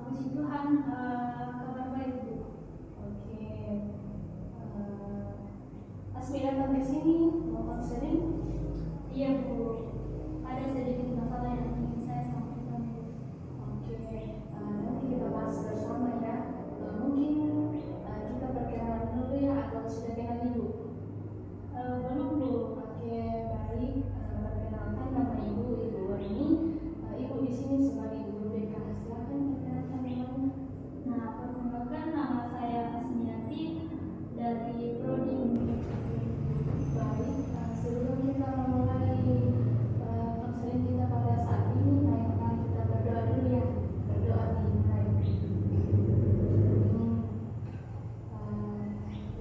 Puji Tuhan, kabar baik Bu. Oke, Asmi datang ke sini mau konseling. Iya Bu, ada sedikit masalah yang ingin saya sampaikan Bu. Oke, nanti kita bahas bersama ya. Mungkin kita perkenalan dulu ya, atau sudah kenal Ibu? Belum Bu. Oke, baik. Perkenalkan nama Ibu Warini. Ibu di sini sebagai guru BK. Silakan perkenalkan namanya. Nah, perkenalkan nama saya Asmiati dari Prodi Komunikasi. Baik, sebelum kita memulai konseling kita pada saat ini, mari kita berdoa dulu ya. Berdoa dimulai.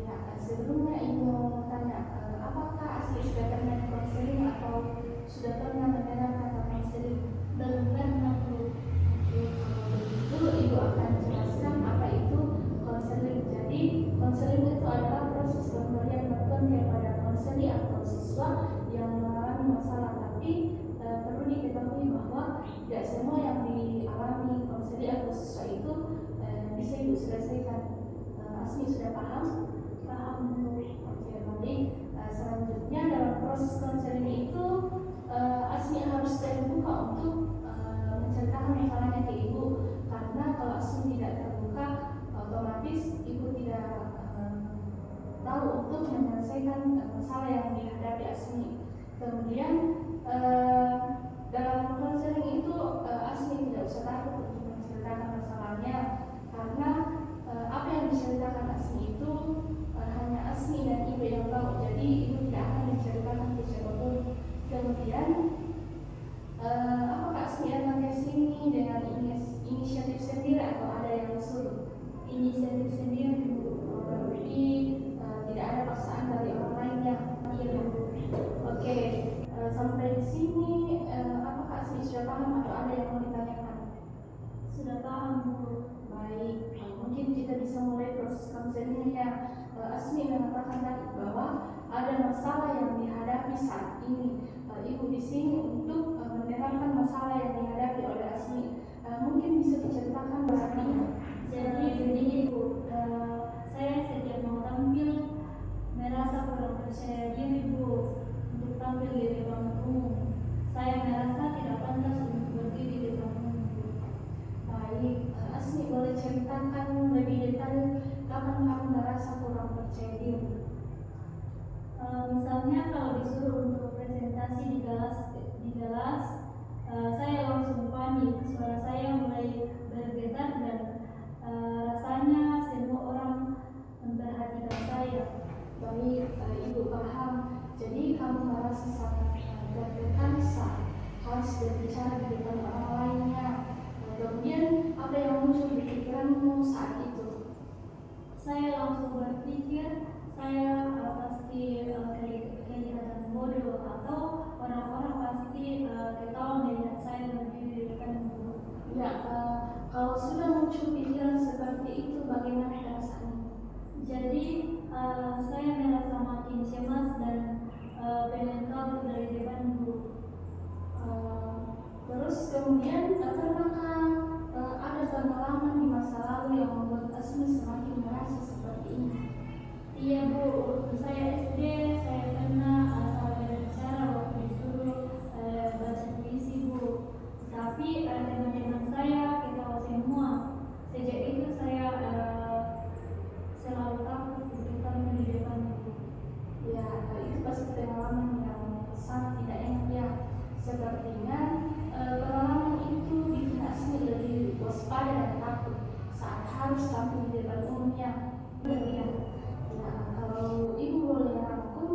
Ya, sebelumnya Ibu mau tanya, apakah Asmi sudah pernah konseling atau sudah pernah mendengar kata konseling? Belum pernah Bu. Oke, kalau begitu Ibu akan jelaskan apa itu konseling. Jadi konseling itu adalah proses pemberian bantuan kepada konseli atau siswa yang mengalami masalah. Tapi perlu diketahui bahwa tidak semua yang dialami konseli atau siswa itu bisa Ibu selesaikan. Asmi sudah paham? Paham Bu. Oke, baik. Selanjutnya dalam proses konseling itu Asmi harus terbuka untuk menceritakan masalahnya ke Ibu, karena kalau Asmi tidak terbuka, otomatis Ibu tidak tahu untuk menyelesaikan masalah yang dihadapi Asmi. Kemudian dalam konseling itu Asmi tidak usah takut untuk menceritakan masalahnya, karena apa yang diceritakan Asmi itu hanya Asmi dan Ibu yang tahu. Jadi Ibu tidak akan menceritakan ke siapapun. Kemudian apakah Asmi datang ke sini dengan inisiatif sendiri atau ada yang disuruh? Inisiatif sendiri Bu. Jadi tidak ada paksaan dari orang lainnya. Iya Bu. Oke, sampai di sini apakah Asmi sudah paham atau ada yang mau ditanyakan? Sudah paham Bu. Baik, mungkin kita bisa mulai proses konselingnya. Asmi mengatakan tadi bahwa ada masalah yang dihadapi saat ini. Ibu di sini untuk mendengarkan masalah yang dihadapi oleh Asmi. Mungkin bisa diceritakan Asmi. Jadi begini Bu, saya setiap mau tampil merasa kurang percaya diri Bu untuk tampil di depan umum. Saya merasa tidak pantas untuk berdiri di depan umum Bu. Baik, Asmi boleh ceritakan lebih detail kapan kamu merasa kurang percaya diri? Misalnya kalau disuruh untuk presentasi di kelas, saya langsung panik, suara saya mulai bergetar dan rasanya semua orang memperhatikan saya. Baik, Ibu paham. Jadi kamu merasa sangat deg-degan saat harus berbicara di depan orang lainnya. Kemudian apa yang muncul di pikiranmu saat itu? Saya langsung berpikir saya pasti kelihatan bodoh, atau orang-orang pasti ketawa melihat saya berdiri di depan Bu. Ya, kalau sudah muncul pikiran seperti itu, bagaimana perasaanmu? Jadi saya merasa makin cemas dan pengen kabur dari depan Bu. Terus kemudian pernahkah ada pengalaman di masa lalu yang membuat Asmi semakin merasa seperti ini? Iya Bu, waktu saya SD saya pernah salah berbicara waktu disuruh baca puisi Bu. Tapi teman-teman saya ketawa semua. Sejak itu saya selalu takut untuk tampil di depan Bu. Ya, itu pasti pengalaman yang sangat tidak enak ya. Sepertinya pengalaman itu bikin Asmi lebih waspada dan takut saat harus tampil di depan umumnya. Ya, kalau Ibu boleh rangkum,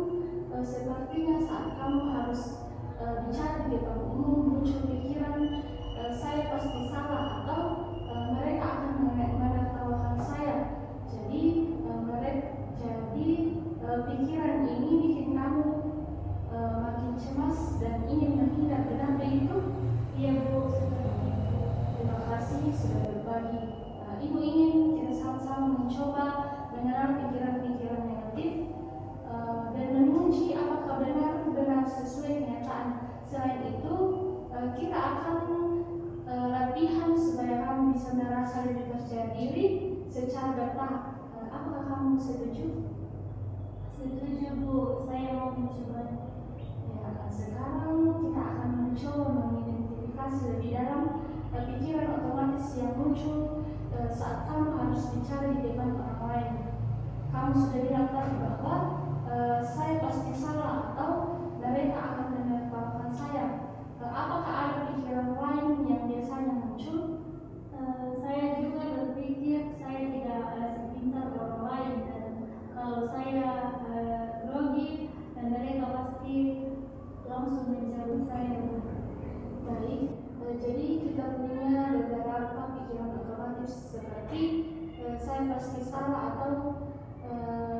sepertinya saat kamu harus bicara di depan umum muncul pikiran saya pasti salah, atau mereka akan menertawakan saya. Jadi pikiran ini bikin kamu makin cemas dan ingin menghindar. Benar begitu? Iya Bu, seperti itu. Terima kasih sudah berbagi. Ibu ingin kita sama-sama mencoba mengenal pikiran-pikiran negatif dan menguji apakah benar-benar sesuai kenyataan. Selain itu, kita akan latihan supaya lebih percaya diri secara bertahap. Apakah kamu setuju? Setuju Bu, saya mau mencoba. Ya, sekarang kita akan mencoba mengidentifikasi lebih dalam pikiran otomatis yang muncul saat kamu harus bicara di depan orang lain. Kamu sudah bilang tadi bahwa saya pasti salah atau mereka akan menertawakan saya. Apakah ada pikiran lain yang biasanya muncul? Saya juga berpikir saya tidak sepintar orang lain, dan kalau saya grogi, dan mereka pasti langsung menjauh saya. Baik, jadi kita punya beberapa pikiran otomatis seperti saya pasti salah atau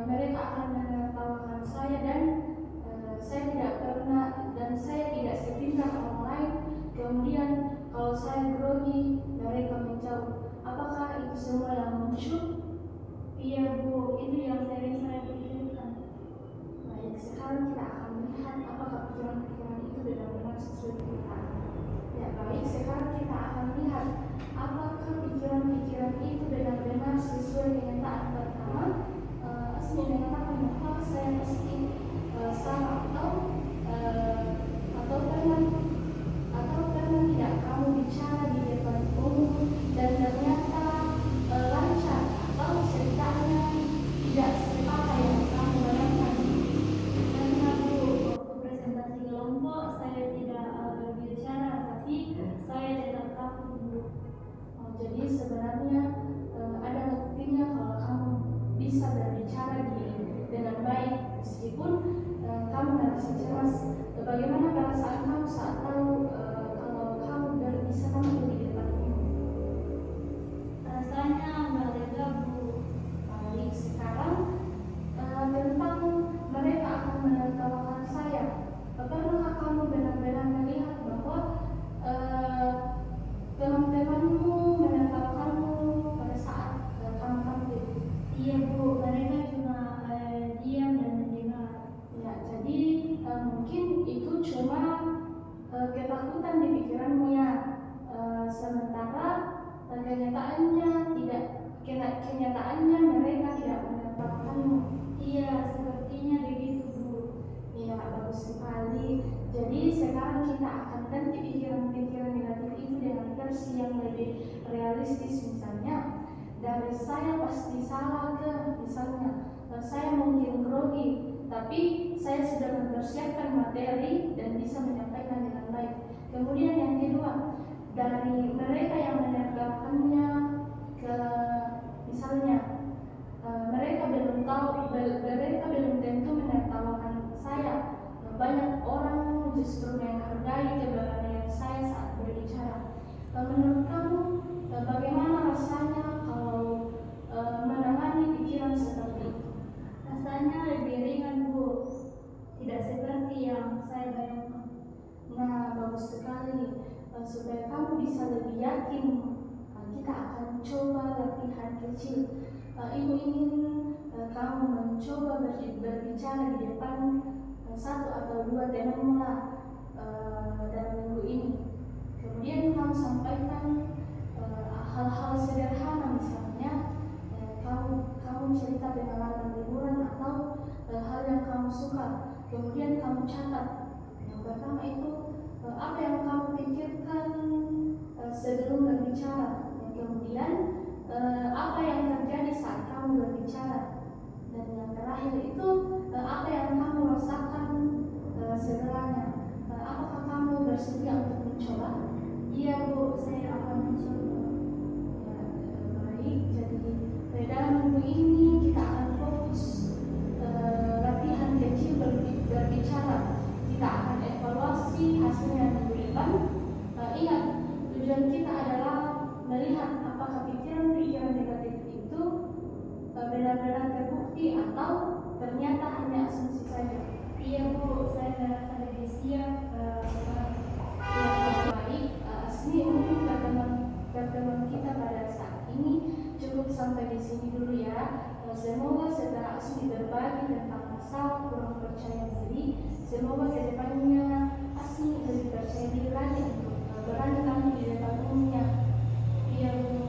mereka akan menertawakan saya, dan saya tidak sepintar orang lain. Kemudian kalau saya grogi, mereka menjauh. Apakah itu semua yang muncul? Iya Bu, itu yang sering saya pikirkan. Baik, sekarang kita akan melihat apakah pikiran-pikiran itu benar-benar sesuai kenyataan. Ya baik, sekarang kita akan lihat apakah pikiran-pikiran itu benar-benar sesuai kenyataan. Pertama, Asmi mengatakan bahwa saya pasti salah atau pernah tidak kamu bicara di depan umum dan ternyata lancar atau ceritanya tidak seperti yang kamu bayangkan. Karena Bu, waktu presentasi kelompok saya tidak berbicara, tapi saya tetap takut Bu. Jadi sebenarnya ada buktinya kalau kamu bisa berbicara dengan baik meskipun kamu merasa cemas. Bagaimana perasaan kamu saat tahu kalau kamu bisa tampil di depan umum? Rasanya nggak lega Bu. Baik, sekarang tentang mereka akan menertawakan saya. Pernahkah kamu benar-benar melihat bahwa teman-temanmu menertawakanmu pada saat kamu tampil? Iya Bu, mereka cuma diam dan mendengar. Ya, jadi mungkin itu cuma ketakutan di pikiranmu ya. Sementara kenyataannya mereka tidak menertawakanmu. Iya, sepertinya begitu Bu. Ya, bagus sekali. Jadi sekarang kita akan ganti pikiran-pikiran negatif itu dengan versi yang lebih realistis. Misalnya dari saya pasti salah ke misalnya saya mungkin grogi, tapi saya sudah mempersiapkan materi dan bisa menyampaikan dengan baik. Kemudian yang kedua, dari mereka yang menertawakannya ke misalnya mereka belum tentu menertawakan saya. Banyak orang justru menghargai keberanian saya saat berbicara. Menurut kamu bagaimana rasanya kalau menangani pikiran seperti itu? Rasanya lebih ringan Bu, tidak seperti yang saya bayangkan. Nah, bagus sekali. Supaya kamu bisa lebih yakin, kita akan coba latihan kecil. Ibu ingin kamu mencoba berbicara di depan satu atau dua temanmu dalam minggu ini. Kemudian kamu sampaikan hal-hal sederhana, misalnya kamu cerita pengalaman liburan atau hal yang kamu suka. Kemudian kamu catat. Yang pertama itu apa yang kamu pikirkan sebelum berbicara. Dan kemudian apa yang terjadi saat kamu berbicara. Dan yang terakhir itu apa yang kamu rasakan setelahnya. Apakah kamu bersedia untuk mencoba? Iya Bu, saya akan mencoba. Ya, baik, jadi dalam minggu ini kita akan fokus latihan kecil berbicara. Kita akan evaluasi hasilnya minggu depan. Ingat, tujuan kita adalah melihat apakah pikiran-pikiran negatif itu benar-benar terbukti atau ternyata hanya asumsi saja. Iya Bu, saya merasa lebih siap sekarang. Ya, baik, Asmi, mungkin pertemuan kita pada saat ini cukup sampai di sini dulu ya. Semoga setelah Asmi berbagi tentang masalah kurang percaya diri, semoga kedepannya Asmi lebih percaya diri lagi untuk berani tampil di depan umumnya. Iya Bu.